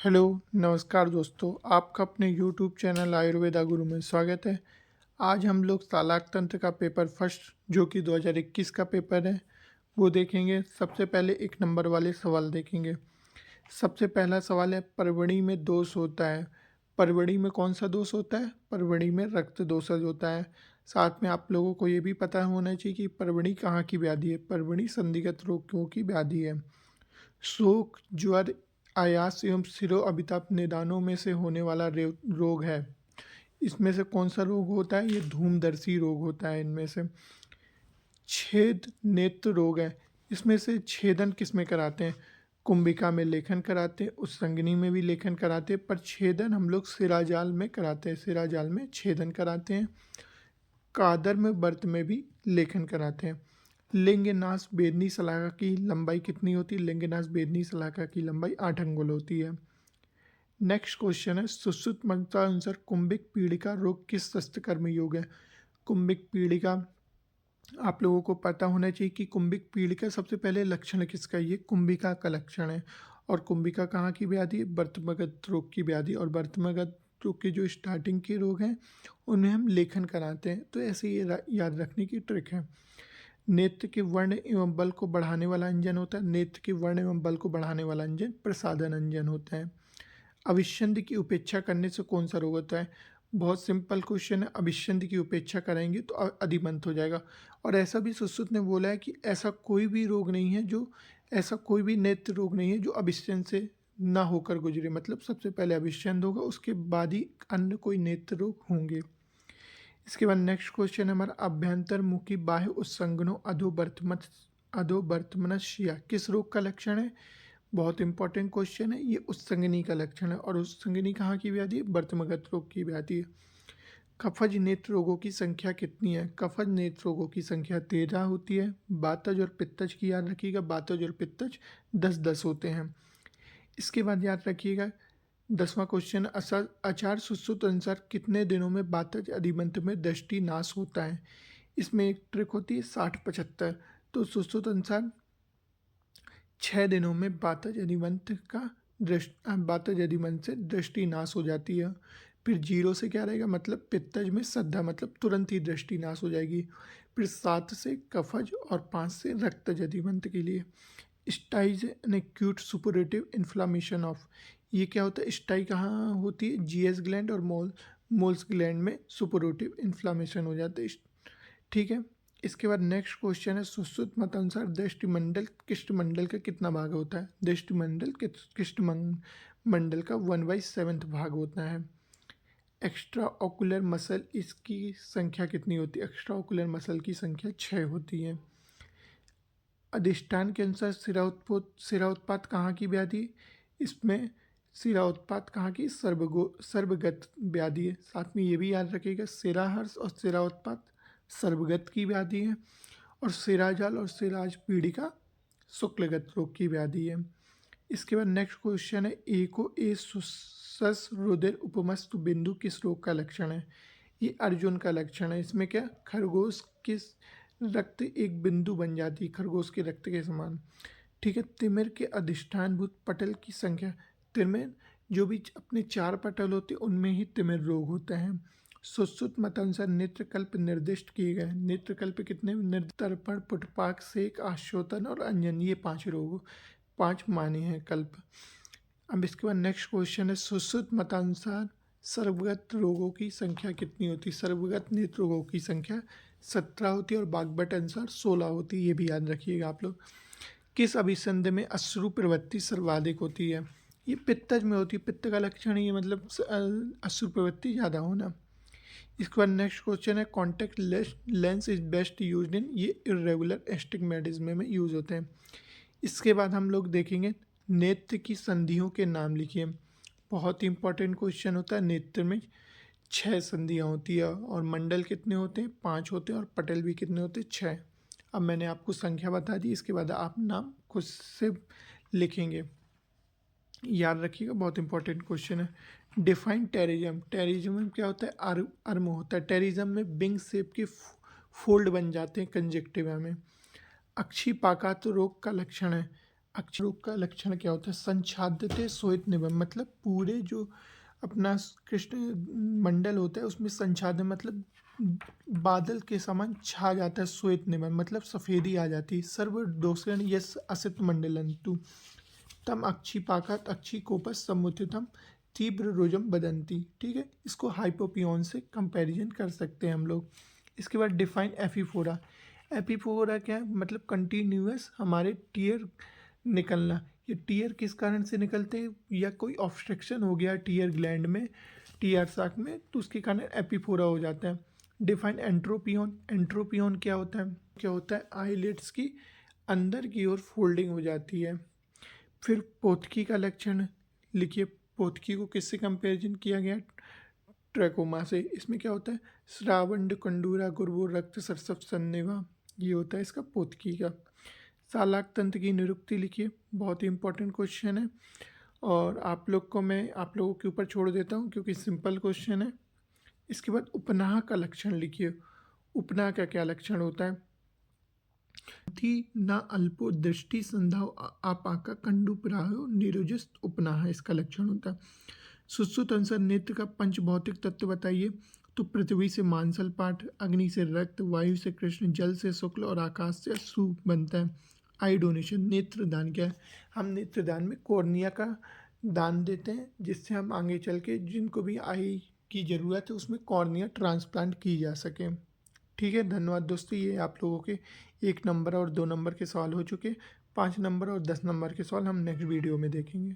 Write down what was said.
Hello, नमस्कार दोस्तों। आपका अपने यूट्यूब चैनल आयुर्वेदा गुरु में स्वागत है। आज हम लोग तालाक तंत्र का पेपर फर्स्ट जो कि 2021 का पेपर है वो देखेंगे। सबसे पहले एक नंबर वाले सवाल देखेंगे। सबसे पहला सवाल है, परवणी में दोष होता है। परवणी में कौन सा दोष होता है? परवणी में रक्त दोषज होता है। साथ में आप लोगों को ये भी पता होना चाहिए कि परवणी कहाँ की व्याधि है। परवणी संधिगत रोगों की व्याधि है। शोक, ज्वर, आयास एवं सिरों-अभिताप निदानों में से होने वाला रोग है। इसमें से कौन सा रोग होता है? ये धूमदर्शी रोग होता है इनमें से। छेद नेत्र रोग है। इसमें से छेदन किस में कराते हैं? कुंभिका में लेखन कराते हैं, उस्संगनी में भी लेखन कराते हैं, पर छेदन हम लोग शिराजाल में कराते हैं। शिराजाल में छेदन कराते हैं। कादर में व्रत में भी लेखन कराते हैं। लिंगनास बेदनी शलाका की लंबाई कितनी होती है? लिंगनास बेदनी शलाका की लंबाई 8 अंगुल होती है। नेक्स्ट क्वेश्चन है, सुश्रुत मंत्रानुसार कुंभिक पीड़िका रोग किस शस्त्रकर्म योग है? कुंभिक पीड़िका आप लोगों को पता होना चाहिए कि कुंभिक पीड़िका सबसे पहले लक्षण किसका? ये कुंभिका का लक्षण है। और कुंभिका कहाँ की व्याधि है? वर्तमगत रोग की व्याधि। और वर्तमगत रोग के जो स्टार्टिंग के रोग हैं उन्हें हम लेखन कराते हैं। तो ऐसे ये याद रखने की ट्रिक है। नेत्र के वर्ण एवं बल को बढ़ाने वाला अंजन होता है। नेत्र के वर्ण एवं बल को बढ़ाने वाला अंजन प्रसादन अंजन होता है। अविच्छिन्न की उपेक्षा करने से कौन सा रोग होता है? बहुत सिंपल क्वेश्चन है। अविच्छिन्न की उपेक्षा करेंगे तो अधिमंत हो जाएगा। और ऐसा भी सुश्रुत ने बोला है कि ऐसा कोई भी रोग नहीं है जो ऐसा कोई भी नेत्र रोग नहीं है जो अविच्छिन्न से ना होकर गुजरे। मतलब सबसे पहले अविच्छिन्न होगा, उसके बाद ही अन्य कोई नेत्र रोग होंगे। इसके बाद नेक्स्ट क्वेश्चन है हमारा, अभ्यंतरमुखी बाह्य उत्संगनो अधोवर्तमनस्या किस रोग का लक्षण है? बहुत इंपॉर्टेंट क्वेश्चन है। ये उत्संगनी का लक्षण है। और उत्संगनी कहाँ की व्याधि है? वर्तमगत रोग की व्याधि है। कफज नेत्र रोगों की संख्या कितनी है? कफज नेत्र रोगों की संख्या 13 होती है। बातज और पित्तज की याद रखिएगा। बातज और पित्तज 10-10 होते हैं। इसके बाद याद रखिएगा 10वां क्वेश्चन, आचार सुश्रुत अनुसार कितने दिनों में बातज अधिमंत में दृष्टि नाश होता है? इसमें एक ट्रिक होती है 60-75। तो सुश्रुत अनुसार 6 दिनों में बातज अधिमंत से दृष्टि नाश हो जाती है। फिर 0 से क्या रहेगा? मतलब पित्तज में श्रद्धा, मतलब तुरंत ही दृष्टि नाश हो जाएगी। फिर 7 से कफज और 5 से रक्तज अधिमंत के लिए। Styes an acute suppurative inflammation of, ये क्या होता है? स्टाई कहाँ होती है? जीएस ग्लैंड और मोल्स ग्लैंड में सुपरेटिव इन्फ्लामेशन हो जाते हैं। ठीक है। इसके बाद नेक्स्ट क्वेश्चन है, सुश्रुत मत अनुसार दृष्टिमंडल किष्टमंडल का कितना भाग होता है? दृष्टिमंडल किष्टमंडल का 1/7 भाग होता है। एक्स्ट्रा ऑकुलर मसल, इसकी संख्या कितनी होती है? एक्स्ट्रा ऑकुलर मसल की संख्या 6 होती है। अधिष्ठान के अनुसार सिराउत्पात कहाँ की व्याधि? इसमें सिराउत्पात कहाँ की? सर्वगत व्याधि है। साथ में ये भी याद रखिएगा, सिराहर्ष और सिराउत्पात सर्वगत की व्याधि है। और सिराजाल और सिराज पीड़िका शुक्लगत रोग की व्याधि है। इसके बाद नेक्स्ट क्वेश्चन है, ए को ए सुसस रुधिर उपमस्तु बिंदु किस रोग का लक्षण है? ये अर्जुन का लक्षण है। इसमें क्या? खरगोश किस रक्त एक बिंदु बन जाती है, खरगोश के रक्त के समान। ठीक है। तिमिर के अधिष्ठानभूत पटल की संख्या, तिमिर जो भी अपने 4 पटल होते हैं उनमें ही तिमिर रोग होता है। सुश्रुत मतानुसार नेत्रकल्प निर्दिष्ट किए गए। नेत्रकल्प कितने? निर्तर्पण, पुटपाक, सेक, आशोतन और अंजन, ये 5 रोग 5 माने हैं कल्प। अब इसके बाद नेक्स्ट क्वेश्चन है, सुश्रुत मतानुसार सर्वगत रोगों की संख्या कितनी होती है? सर्वगत नेत्र रोगों की संख्या 17 होती है और बागभट अनुसार 16 होती है। ये भी याद रखिएगा आप लोग। किस अभिसंध में अश्रु प्रवृत्ति सर्वाधिक होती है? ये पित्तज में होती है। पित्त का लक्षण ही है, मतलब अश्रु प्रवृत्ति ज़्यादा होना। इसके बाद नेक्स्ट क्वेश्चन है, contact lens is best use in, ये इरेगुलर एस्टिग्मेटिज्म में यूज होते हैं। इसके बाद हम लोग देखेंगे नेत्र की संधियों के नाम लिखिए। बहुत ही इंपॉर्टेंट क्वेश्चन होता है। नेत्र में 6 संधियाँ होती है और मंडल कितने होते हैं? 5 होते हैं। और पटल भी कितने होते हैं? 6। अब मैंने आपको संख्या बता दी, इसके बाद आप नाम खुद से लिखेंगे। याद रखिएगा, बहुत इंपॉर्टेंट क्वेश्चन है। डिफाइन टेरिज्म, टेरिज्म में क्या होता है? अर्म होता है। टेरिज्म में विंग शेप के फोल्ड बन जाते हैं कंजक्टिवा में। अक्षिपाकात रोग का लक्षण है। अक्षरोग का लक्षण क्या होता है? संच्छादित श्वेत निबंध, मतलब पूरे जो अपना कृष्ण मंडल होता है उसमें संच्छादन मतलब बादल के समान छा जाता है। श्वेत निबंध मतलब सफेदी आ जाती है। सर्व दोषण यस असित मंडलंतु तम अक्षिपाकात अक्षिकोपस समुत्थितम तीव्र रोजम बदंती। ठीक है, इसको हाइपोपियन से कंपैरिजन कर सकते हैं हम लोग। इसके बाद डिफाइन एफीफोरा। एपीफोरा क्या है? मतलब कंटिन्यूअस हमारे टीयर निकलना। ये टीयर किस कारण से निकलते हैं? या कोई ऑब्स्ट्रक्शन हो गया टीयर ग्लैंड में, टीयर साक में, तो उसके कारण एपीफोरा हो जाता है। Define entropion. एंट्रोपियन क्या होता है? क्या होता है? आईलिड्स की अंदर की ओर फोल्डिंग हो जाती है। फिर पोथकी का लक्षण लिखिए। पोथकी को किससे कंपैरिजन किया गया? ट्रैकोमा से। इसमें क्या होता है? श्रावण कंडूरा गुर्वो रक्त सरसव सन्निवा, ये होता है इसका पोथकी का। सालाक तंत्र की निरुक्ति लिखिए, बहुत ही इंपॉर्टेंट क्वेश्चन है और आप लोगों के ऊपर छोड़ देता हूँ क्योंकि सिंपल क्वेश्चन है। इसके बाद उपनाह का लक्षण लिखिए। उपनाह का क्या लक्षण होता है? थी न अल्पो दृष्टि संधाव आपाका कंडु प्रायो निरुजिस्त उपनाह, इसका लक्षण होता है। सुश्रुत अनुसार नेत्र का पंच भौतिक तत्व बताइए। तो पृथ्वी से मांसल पाठ, अग्नि से रक्त, वायु से कृष्ण, जल से शुक्ल और आकाश से सूप बनता है। आई डोनेशन, नेत्रदान क्या है? हम नेत्रदान में कॉर्निया का दान देते हैं जिससे हम आगे चल के जिनको भी आई की ज़रूरत है उसमें कॉर्निया ट्रांसप्लांट की जा सके। ठीक है, धन्यवाद दोस्तों। ये आप लोगों के 1 नंबर और 2 नंबर के सवाल हो चुके। 5 नंबर और 10 नंबर के सवाल हम नेक्स्ट वीडियो में देखेंगे।